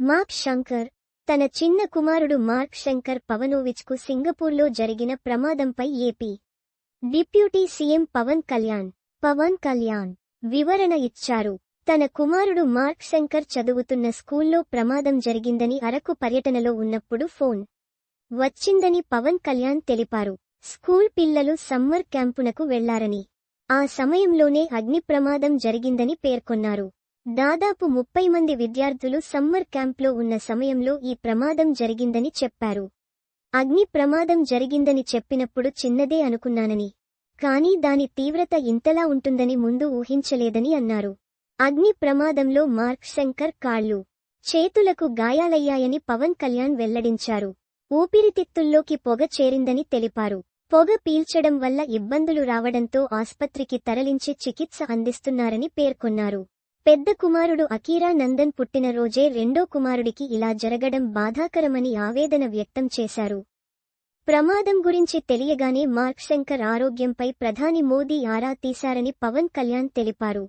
Mark Shankar తన చిన్న కుమారుడు మార్క్ శంకర్ పవనోవిచ్కు సింగపూర్లో జరిగిన ప్రమాదంపై AP deputy CM Pawan Kalyan వివరణ ఇచ్చారు. తన కుమారుడు మార్క్ శంకర్ చదువుతున్న స్కూల్లో ప్రమాదం జరిగిందని అరకు పర్యటనలో ఉన్నప్పుడు ఫోన్ వచ్చిందని పవన్ కళ్యాణ్ తెలిపారు. స్కూల్ పిల్లలు సమ్మర్ క్యాంపునకు వెళ్లారని, ఆ సమయంలోనే అగ్ని ప్రమాదం జరిగిందని పేర్కొన్నారు. దాదాపు 30 మంది విద్యార్థులు సమ్మర్ క్యాంప్లో ఉన్న సమయంలో ఈ ప్రమాదం జరిగిందని చెప్పారు. అగ్ని ప్రమాదం జరిగిందని చెప్పినప్పుడు చిన్నదే అనుకున్నానని, కానీ దాని తీవ్రత ఇంతలా ఉంటుందని ముందు ఊహించలేదని అన్నారు. అగ్ని ప్రమాదంలో మార్క్ శంకర్ కాళ్లు, చేతులకు గాయాలయ్యాయని పవన్ కళ్యాణ్ వెల్లడించారు. ఊపిరితిత్తుల్లోకి పొగ చేరిందని తెలిపారు. పొగ పీల్చడం వల్ల ఇబ్బందులు రావడంతో ఆస్పత్రికి తరలించి చికిత్స అందిస్తున్నారని పేర్కొన్నారు. పెద్ద కుమారుడు అకీరా నందన్ పుట్టినరోజే రెండో కుమారుడికి ఇలా జరగడం బాధాకరమని ఆవేదన వ్యక్తం చేశారు. ప్రమాదం గురించి తెలియగానే మార్క్ శంకర్ ఆరోగ్యంపై ప్రధాని మోదీ ఆరా తీశారని పవన్ కళ్యాణ్ తెలిపారు.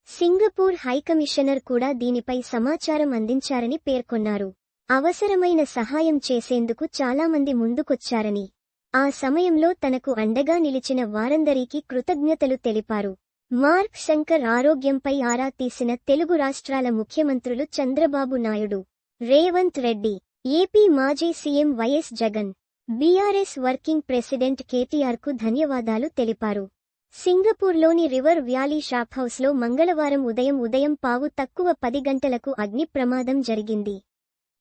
సింగపూర్ హైకమిషనర్ కూడా దీనిపై సమాచారం అందించారని పేర్కొన్నారు. అవసరమైన సహాయం చేసేందుకు చాలామంది ముందుకొచ్చారని, ఆ సమయంలో తనకు అండగా నిలిచిన వారందరికీ కృతజ్ఞతలు తెలిపారు. మార్క్ శంకర్ ఆరోగ్యంపై ఆరా తీసిన తెలుగు రాష్ట్రాల ముఖ్యమంత్రులు చంద్రబాబు నాయుడు, రేవంత్ రెడ్డి, ఏపీ మాజీ CM YS Jagan, BRS working president కేటీఆర్కు ధన్యవాదాలు తెలిపారు. సింగపూర్లోని రివర్ వ్యాలీ షాప్హౌస్లో మంగళవారం ఉదయం 10 గంటలకు అగ్ని ప్రమాదం జరిగింది.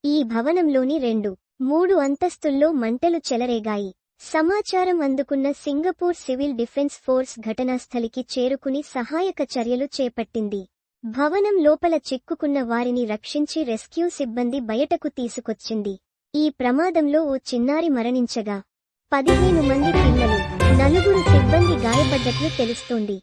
ఈ భవనంలోని 2-3 అంతస్తుల్లో మంటలు చెలరేగాయి. సమాచారం అందుకున్న సింగపూర్ సివిల్ డిఫెన్స్ ఫోర్స్ ఘటనాస్థలికి చేరుకుని సహాయక చర్యలు చేపట్టింది. భవనం లోపల చిక్కుకున్న వారిని రక్షించి రెస్క్యూ సిబ్బంది బయటకు తీసుకొచ్చింది. ఈ ప్రమాదంలో ఓ చిన్నారి మరణించగా 15 మంది పిల్లలు, 4 సిబ్బంది గాయపడ్డట్లు తెలుస్తోంది.